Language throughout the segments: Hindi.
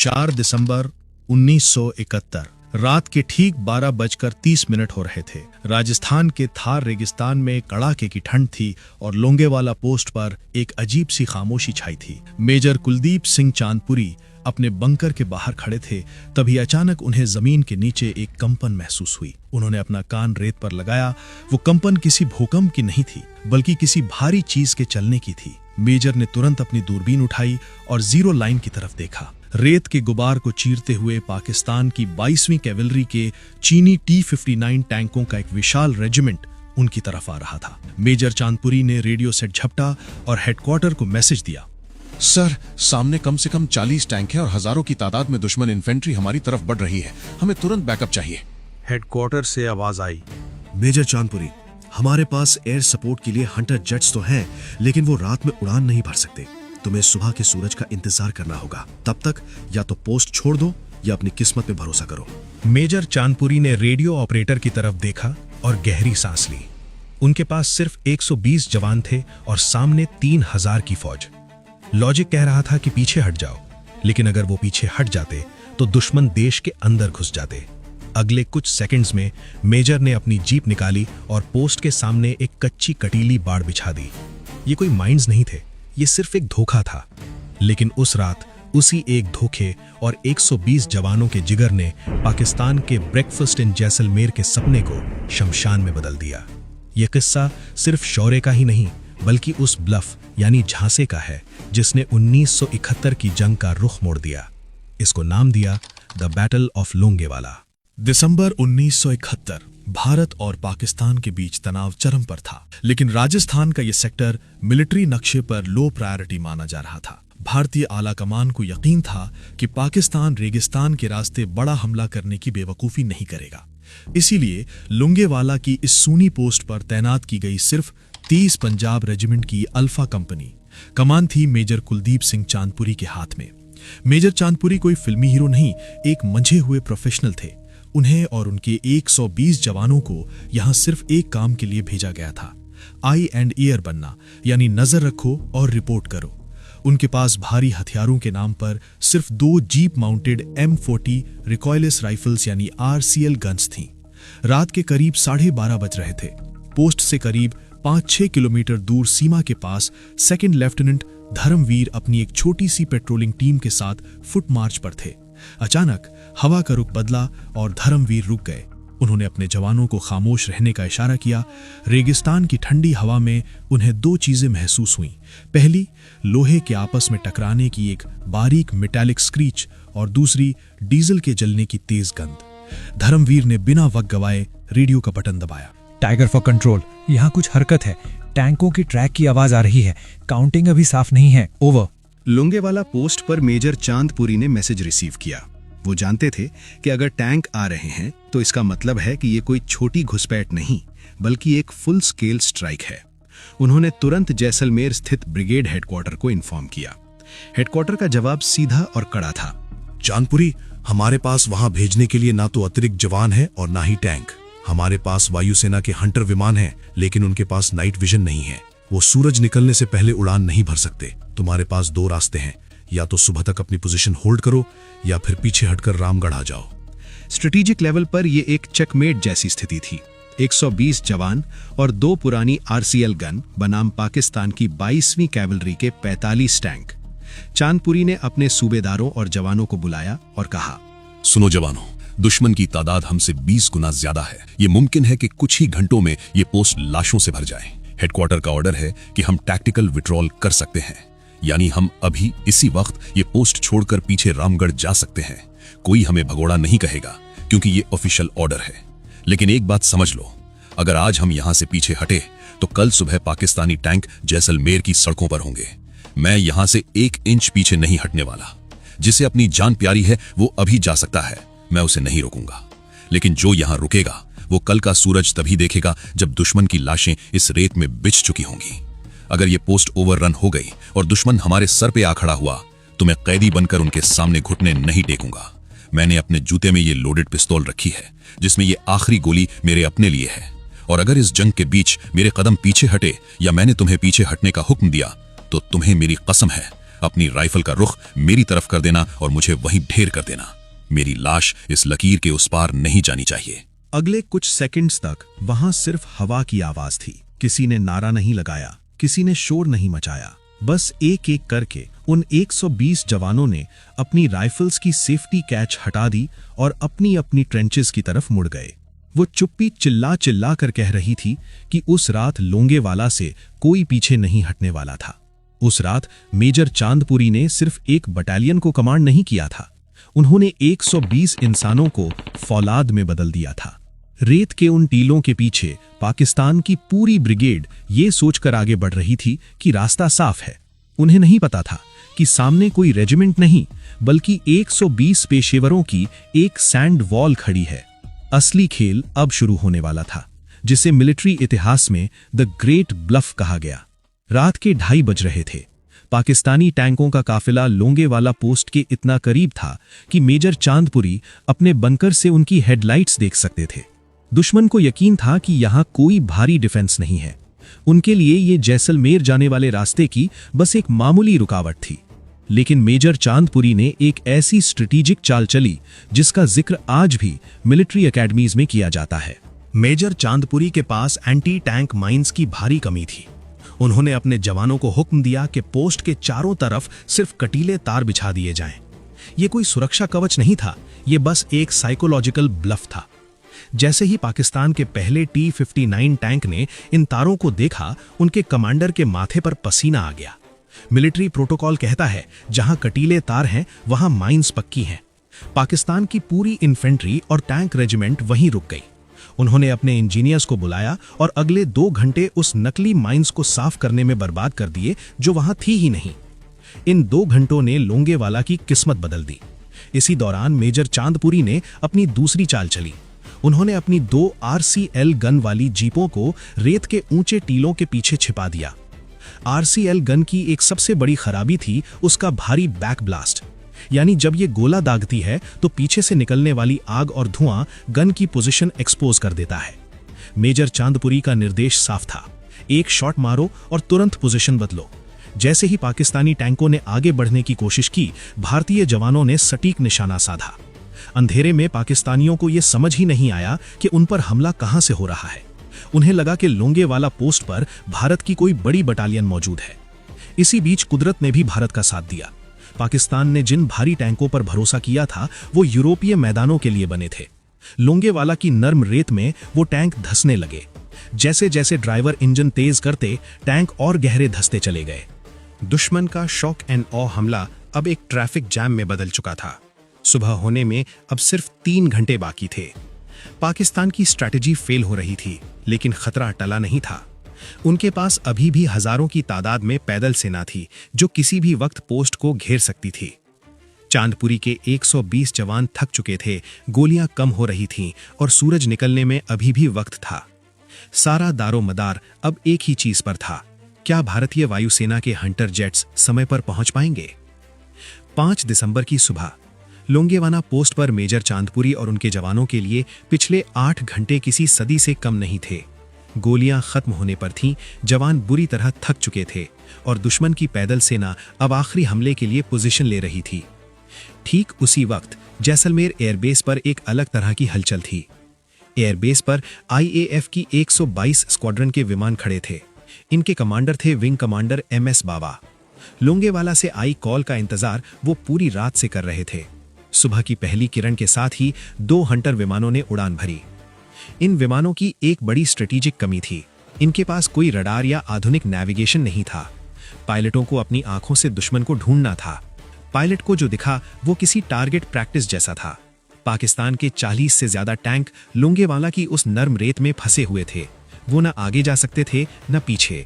4 दिसंबर 1971 रात के ठीक 12:30 हो रहे थे। राजस्थान के थार रेगिस्तान में कड़ाके की ठंड थी और लोंगेवाला पोस्ट पर एक अजीब सी खामोशी छाई थी। मेजर कुलदीप सिंह चांदपुरी अपने बंकर के बाहर खड़े थे, तभी अचानक उन्हें जमीन के नीचे एक कंपन महसूस हुई। उन्होंने अपना कान रेत पर लगाया। वो कंपन किसी भूकंप की नहीं थी, बल्कि किसी भारी चीज के चलने की थी। मेजर ने तुरंत अपनी दूरबीन उठाई और जीरो लाइन की तरफ देखा। रेत के गुबार को चीरते हुए पाकिस्तान की 22वीं कैवलरी के चीनी T-59 टैंकों का एक विशाल रेजिमेंट उनकी तरफ आ रहा था। मेजर चांदपुरी ने रेडियो सेट झपटा और हेडक्वार्टर को मैसेज दिया। सर, सामने कम से कम 40 टैंक है और हजारों की तादाद में दुश्मन इन्फेंट्री हमारी तरफ बढ़ रही है। हमें तुरंत बैकअप चाहिए। हेडक्वार्टर से आवाज आई। मेजर चांदपुरी, हमारे पास एयर सपोर्ट के लिए हंटर जेट्स तो हैं, लेकिन वो रात में उड़ान नहीं भर सकते। तुम्हें सुबह के सूरज का इंतजार करना होगा। तब तक या तो पोस्ट छोड़ दो या अपनी किस्मत पे भरोसा करो। मेजर चांदपुरी ने रेडियो ऑपरेटर की तरफ देखा और गहरी सांस ली। उनके पास सिर्फ 120 जवान थे और सामने 3000 की फौज। लॉजिक कह रहा था कि पीछे हट जाओ, लेकिन अगर वो पीछे हट जाते तो दुश्मन देश के अंदर घुस जाते। अगले कुछ सेकंड्स में मेजर ने अपनी जीप निकाली और पोस्ट के सामने एक कच्ची कटीली बाड़ बिछा दी। ये कोई माइंस नहीं थे, ये सिर्फ एक धोखा था। लेकिन उस रात उसी एक धोखे और 120 जवानों के जिगर ने पाकिस्तान के ब्रेकफास्ट इन जैसलमेर के सपने को शमशान में बदल दिया। यह किस्सा सिर्फ शौर्य का ही नहीं, बल्कि उस ब्लफ यानी झांसे का है जिसने 1971 की जंग का रुख मोड़ दिया। इसको नाम दिया द बैटल ऑफ लोंगेवाला। दिसंबर 1971 भारत और पाकिस्तान के बीच तनाव चरम पर था, लेकिन राजस्थान का यह सेक्टर मिलिट्री नक्शे पर लो प्रायोरिटी माना जा रहा था। भारतीय आला कमान को यकीन था कि पाकिस्तान रेगिस्तान के रास्ते बड़ा हमला करने की बेवकूफी नहीं करेगा। इसीलिए लोंगेवाला की इस सूनी पोस्ट पर तैनात की गई सिर्फ 30 पंजाब रेजिमेंट की अल्फा कंपनी। कमान थी मेजर कुलदीप सिंह चांदपुरी के हाथ में। मेजर चांदपुरी कोई फिल्मी हीरो नहीं, एक मंझे हुए प्रोफेशनल थे। उन्हें और उनके 120 जवानों को यहां सिर्फ एक काम के लिए भेजा गया था, आई एंड ईयर बनना, यानी नजर रखो और रिपोर्ट करो। उनके पास भारी हथियारों के नाम पर सिर्फ 2 jeep mounted M40 recoilless rifles यानी RCL गन्स थीं। रात के करीब 12:30 बज रहे थे। पोस्ट से करीब 5-6 किलोमीटर दूर सीमा के पास सेकंड लेफ्टिनेंट धर्मवीर अपनी एक छोटी सी पेट्रोलिंग टीम के साथ फुट मार्च पर थे। अचानक हवा का रुख बदला और धर्मवीर रुक गए। उन्होंने अपने जवानों को खामोश रहने का इशारा किया। रेगिस्तान की ठंडी हवा में उन्हें 2 चीजें महसूस हुईं। पहली, लोहे के आपस में टकराने की एक बारीक मेटालिक स्क्रीच और दूसरी, डीजल के जलने की तेज गंध। धर्मवीर ने बिना वक्त गवाए रेडियो का बटन दबाया। टाइगर फॉर कंट्रोल, यहाँ कुछ हरकत है। टैंकों की ट्रैक की आवाज आ रही है। काउंटिंग अभी साफ नहीं है। ओवर। लोंगेवाला पोस्ट पर मेजर चांदपुरी ने मैसेज रिसीव किया। वो जानते थे कि अगर टैंक आ रहे हैं तो इसका मतलब है कि ये कोई छोटी घुसपैठ नहीं, बल्कि एक फुल स्केल स्ट्राइक है। उन्होंने तुरंत जैसलमेर स्थित ब्रिगेड हेडक्वार्टर को इन्फॉर्म किया। हेडक्वार्टर का जवाब सीधा और कड़ा था। चांदपुरी, हमारे पास वहां भेजने के लिए ना तो अतिरिक्त जवान है और ना ही टैंक। हमारे पास वायुसेना के हंटर विमान हैं, लेकिन उनके पास नाइट विजन नहीं है। वो सूरज निकलने से पहले उड़ान नहीं भर सकते। तुम्हारे पास 2 रास्ते हैं, या तो सुबह तक अपनी पोजीशन होल्ड करो या फिर पीछे हटकर रामगढ़ आ जाओ। स्ट्रेटेजिक लेवल पर यह एक चेकमेट जैसी स्थिति थी। 120 जवान और 2 पुरानी RCL गन बनाम पाकिस्तान की 22वीं कैवलरी के 45 टैंक। चांदपुरी ने अपने सूबेदारों और जवानों को बुलाया और कहा, सुनो जवानों, दुश्मन की तादाद हमसे 20 गुना ज्यादा है। ये मुमकिन है कि कुछ ही घंटों में ये पोस्ट लाशों से भर जाए। हेडक्वार्टर का ऑर्डर है कि हम टैक्टिकल विड्रॉल कर सकते हैं, यानी हम अभी इसी वक्त ये पोस्ट छोड़कर पीछे रामगढ़ जा सकते हैं। कोई हमें भगोड़ा नहीं कहेगा, क्योंकि ये ऑफिशियल ऑर्डर है। लेकिन एक बात समझ लो, अगर आज हम यहां से पीछे हटे तो कल सुबह पाकिस्तानी टैंक जैसलमेर की सड़कों पर होंगे। मैं यहां से 1 इंच पीछे नहीं हटने वाला। जिसे अपनी जान प्यारी है वो अभी जा सकता है, मैं उसे नहीं रोकूंगा। लेकिन जो यहां रुकेगा वो कल का सूरज तभी देखेगा जब दुश्मन की लाशें इस रेत में बिछ चुकी होंगी। अगर ये पोस्ट ओवररन हो गई और दुश्मन हमारे सर पे आ खड़ा हुआ तो मैं कैदी बनकर उनके सामने घुटने नहीं टेकूंगा। मैंने अपने जूते में ये लोडेड पिस्तौल रखी है, जिसमें ये आखिरी गोली मेरे अपने लिए है। और अगर इस जंग के बीच मेरे कदम पीछे हटे या मैंने तुम्हें पीछे हटने का हुक्म दिया तो तुम्हें मेरी कसम है अपनी राइफल का रुख मेरी तरफ कर देना और मुझे वहीं ढेर कर देना। मेरी लाश इस लकीर के उस पार नहीं जानी चाहिए। अगले कुछ सेकंड्स तक वहां सिर्फ हवा की आवाज थी। किसी ने नारा नहीं लगाया, किसी ने शोर नहीं मचाया। बस एक एक करके उन 120 जवानों ने अपनी राइफल्स की सेफ्टी कैच हटा दी और अपनी अपनी ट्रेंचेस की तरफ मुड़ गए। वो चुप्पी चिल्ला चिल्ला कर कह रही थी कि उस रात लोंगेवाला से कोई पीछे नहीं हटने वाला था। उस रात मेजर चांदपुरी ने सिर्फ एक बटालियन को कमांड नहीं किया था, उन्होंने 120 इंसानों को फौलाद में बदल दिया था। रेत के उन टीलों के पीछे पाकिस्तान की पूरी ब्रिगेड ये सोचकर आगे बढ़ रही थी कि रास्ता साफ है। उन्हें नहीं पता था कि सामने कोई रेजिमेंट नहीं बल्कि 120 पेशेवरों की एक सैंड वॉल खड़ी है। असली खेल अब शुरू होने वाला था, जिसे मिलिट्री इतिहास में द ग्रेट ब्लफ कहा गया। रात के 2:30 बज रहे थे। पाकिस्तानी टैंकों का काफिला लोंगेवाला पोस्ट के इतना करीब था कि मेजर चांदपुरी अपने बंकर से उनकी हेडलाइट्स देख सकते थे। दुश्मन को यकीन था कि यहां कोई भारी डिफेंस नहीं है। उनके लिए ये जैसलमेर जाने वाले रास्ते की बस एक मामूली रुकावट थी। लेकिन मेजर चांदपुरी ने एक ऐसी स्ट्रेटेजिक चाल चली जिसका जिक्र आज भी मिलिट्री एकेडमीज में किया जाता है। मेजर चांदपुरी के पास एंटी टैंक माइंस की भारी कमी थी। उन्होंने अपने जवानों को हुक्म दिया कि पोस्ट के चारों तरफ सिर्फ कटीले तार बिछा दिए जाएं। ये कोई सुरक्षा कवच नहीं था, ये बस एक साइकोलॉजिकल ब्लफ था। जैसे ही पाकिस्तान के पहले T-59 टैंक ने इन तारों को देखा, उनके कमांडर के माथे पर पसीना आ गया। मिलिट्री प्रोटोकॉल कहता है जहां कटीले तार हैं वहां माइंस पक्की हैं। पाकिस्तान की पूरी इन्फेंट्री और टैंक रेजिमेंट वहीं रुक गई। उन्होंने अपने इंजीनियर्स को बुलाया और अगले 2 घंटे उस नकली माइंस को साफ करने में बर्बाद कर दिए जो वहां थी ही नहीं। इन 2 घंटों ने लोंगेवाला की किस्मत बदल दी। इसी दौरान मेजर चांदपुरी ने अपनी दूसरी चाल चली। उन्होंने अपनी 2 RCL गन वाली जीपों को रेत के ऊंचे टीलों के पीछे छिपा दिया। RCL गन की एक सबसे बड़ी खराबी थी उसका भारी बैक ब्लास्ट, यानी जब ये गोला दागती है तो पीछे से निकलने वाली आग और धुआं गन की पोजीशन एक्सपोज कर देता है। मेजर चांदपुरी का निर्देश साफ था, एक शॉट मारो और तुरंत पोजीशन बदलो। जैसे ही पाकिस्तानी टैंकों ने आगे बढ़ने की कोशिश की, भारतीय जवानों ने सटीक निशाना साधा। अंधेरे में पाकिस्तानियों को यह समझ ही नहीं आया कि उन पर हमला कहां से हो रहा है। उन्हें लगा कि लोंगेवाला पोस्ट पर भारत की कोई बड़ी बटालियन मौजूद है। इसी बीच कुदरत ने भी भारत का साथ दिया। पाकिस्तान ने जिन भारी टैंकों पर भरोसा किया था वो यूरोपीय मैदानों के लिए बने थे। लोंगेवाला की नर्म रेत में वो टैंक धंसने लगे। जैसे जैसे ड्राइवर इंजन तेज करते, टैंक और गहरे धंसते चले गए। दुश्मन का शॉक एंड ऑ हमला अब एक ट्रैफिक जैम में बदल चुका था। सुबह होने में अब सिर्फ 3 घंटे बाकी थे। पाकिस्तान की स्ट्रैटेजी फेल हो रही थी, लेकिन खतरा टला नहीं था। उनके पास अभी भी हजारों की तादाद में पैदल सेना थी जो किसी भी वक्त पोस्ट को घेर सकती थी। चांदपुरी के 120 जवान थक चुके थे, गोलियां कम हो रही थीं और सूरज निकलने में अभी भी वक्त था। सारा दारोमदार अब एक ही चीज पर था, क्या भारतीय वायुसेना के हंटर जेट्स समय पर पहुंच पाएंगे? 5 दिसंबर की सुबह लोंगेवाला पोस्ट पर मेजर चांदपुरी और उनके जवानों के लिए पिछले 8 घंटे किसी सदी से कम नहीं थे। गोलियां खत्म होने पर थीं, जवान बुरी तरह थक चुके थे और दुश्मन की पैदल सेना अब आखिरी हमले के लिए पोजीशन ले रही थी। ठीक उसी वक्त जैसलमेर एयरबेस पर एक अलग तरह की हलचल थी। एयरबेस पर IAF की 122 स्क्वाड्रन के विमान खड़े थे। इनके कमांडर थे विंग कमांडर MS बावा। लोंगेवाला से आई कॉल का इंतजार वो पूरी रात से कर रहे थे। सुबह की पहली किरण के साथ ही 2 हंटर विमानों ने उड़ान भरी। इन विमानों की एक बड़ी स्ट्रेटेजिक कमी थी, इनके पास कोई रडार या आधुनिक नेविगेशन नहीं था। पायलटों को अपनी आंखों से दुश्मन को ढूंढना था। पायलट को जो दिखा वो किसी टारगेट प्रैक्टिस जैसा था। पाकिस्तान के 40 से ज्यादा टैंक लोंगेवाला की उस नर्म रेत में फंसे हुए थे। वो न आगे जा सकते थे न पीछे।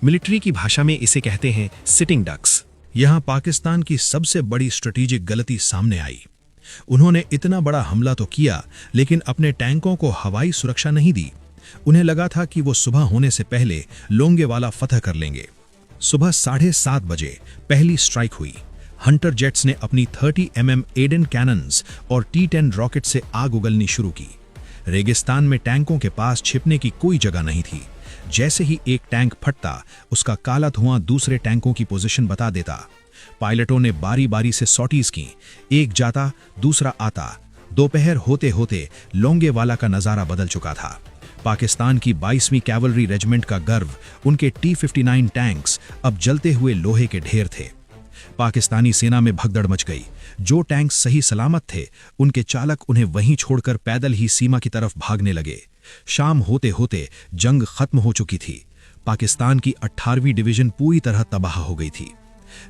मिलिट्री की भाषा में इसे कहते हैं सिटिंग डक्स। यहां पाकिस्तान की सबसे बड़ी स्ट्रेटेजिक गलती सामने आई। उन्होंने इतना बड़ा हमला तो किया, लेकिन अपने टैंकों को हवाई सुरक्षा नहीं दी। उन्हें लगा था कि वो सुबह होने से पहले लोंगेवाला फतह कर लेंगे। सुबह 7:30 बजे पहली स्ट्राइक हुई। हंटर जेट्स ने अपनी 30 mm एडन कैनन्स और T-10 रॉकेट से आग उगलनी शुरू की। रेगिस्तान में टैंकों के पास छिपने की कोई जगह नहीं थी। जैसे ही एक टैंक फटता, उसका काला धुआं दूसरे टैंकों की पोजीशन बता देता। पायलटों ने बारी बारी से सॉटीज की, एक जाता दूसरा आता। दोपहर होते होते लोंगेवाला का नजारा बदल चुका था। पाकिस्तान की 22वीं कैवलरी रेजिमेंट का गर्व उनके T-59 टैंक्स अब जलते हुए लोहे के ढेर थे। पाकिस्तानी सेना में भगदड़ मच गई। जो टैंक सही सलामत थे, उनके चालक उन्हें वहीं छोड़कर पैदल ही सीमा की तरफ भागने लगे। शाम होते होते जंग खत्म हो चुकी थी। पाकिस्तान की 18वीं डिवीजन पूरी तरह तबाह हो गई थी।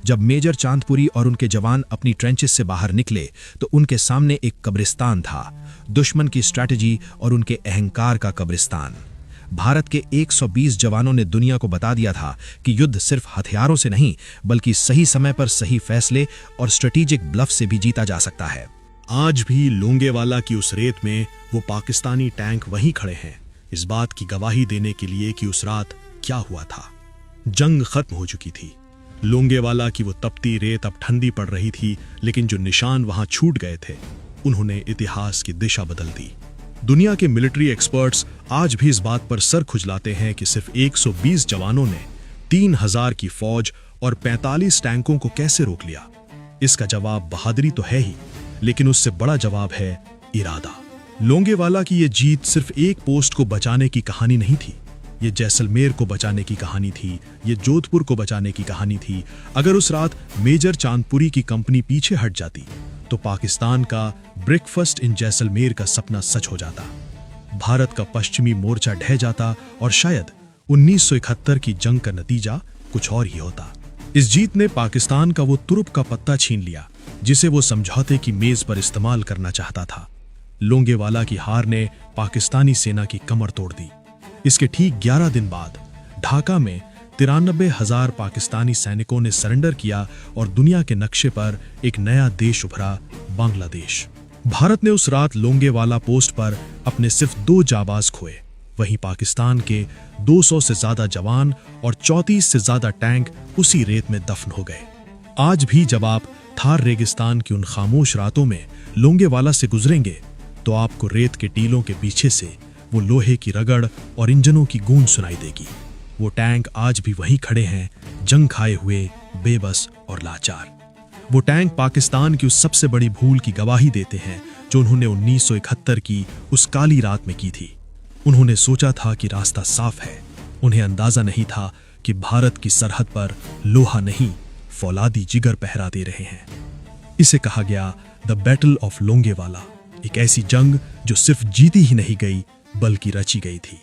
जब मेजर चांदपुरी और उनके जवान अपनी ट्रेंचेस से बाहर निकले तो उनके सामने एक कब्रिस्तान था, दुश्मन की स्ट्रैटेजी और उनके अहंकार का कब्रिस्तान। भारत के 120 जवानों ने दुनिया को बता दिया था कि युद्ध सिर्फ हथियारों से नहीं, बल्कि सही समय पर सही फैसले और स्ट्रेटेजिक ब्लफ से भी जीता जा सकता है। आज भी लोंगेवाला की उस रेत में वो पाकिस्तानी टैंक वहीं खड़े हैं, इस बात की गवाही देने के लिए कि उस रात क्या हुआ था। जंग खत्म हो चुकी थी। लोंगेवाला की वो तपती रेत अब ठंडी पड़ रही थी, लेकिन जो निशान वहां छूट गए थे, उन्होंने इतिहास की दिशा बदल दी। दुनिया के मिलिट्री एक्सपर्ट्स आज भी इस बात पर सर खुजलाते हैं कि सिर्फ 120 जवानों ने 3000 की फौज और 45 टैंकों को कैसे रोक लिया। इसका जवाब बहादुरी तो है ही, लेकिन उससे बड़ा जवाब है इरादा। लोंगेवाला की ये जीत सिर्फ एक पोस्ट को बचाने की कहानी नहीं थी, ये जैसलमेर को बचाने की कहानी थी, ये जोधपुर को बचाने की कहानी थी। अगर उस रात मेजर चांदपुरी की कंपनी पीछे हट जाती तो पाकिस्तान का ब्रेकफास्ट इन जैसलमेर का सपना सच हो जाता। भारत का पश्चिमी मोर्चा ढह जाता और शायद 1971 की जंग का नतीजा कुछ और ही होता। इस जीत ने पाकिस्तान का वो तुरुप का पत्ता छीन लिया जिसे वो समझौते की मेज पर इस्तेमाल करना चाहता था। लोंगेवाला की हार ने पाकिस्तानी सेना की कमर तोड़ दी। इसके ठीक 11 दिन बाद ढाका में 93,000 पाकिस्तानी सैनिकों ने सरेंडर किया और दुनिया के नक्शे पर एक नया देश उभरा, बांग्लादेश। भारत ने उस रात लोंगेवाला पोस्ट पर अपने सिर्फ 2 जाबाज खोए। वहीं पाकिस्तान के 200 से ज्यादा जवान और 34 से ज्यादा टैंक उसी रेत में दफन हो गए। आज भी जब आप थार रेगिस्तान की उन खामोश रातों में लोंगेवाला से गुजरेंगे तो आपको रेत के टीलों के पीछे से वो लोहे की रगड़ और इंजनों की गूंज सुनाई देगी। वो टैंक आज भी वहीं खड़े हैं, जंग खाए हुए, बेबस और लाचार। वो टैंक पाकिस्तान की उस सबसे बड़ी भूल की गवाही देते हैं जो उन्होंने 1971 की उस काली रात में की थी। उन्होंने सोचा था कि रास्ता साफ है। उन्हें अंदाजा नहीं था कि भारत की सरहद पर लोहा नहीं, फौलादी जिगर पहरा दे रहे हैं। इसे कहा गया द बैटल ऑफ लोंगेवाला, एक ऐसी जंग जो सिर्फ जीती ही नहीं गई बल्कि रची गई थी।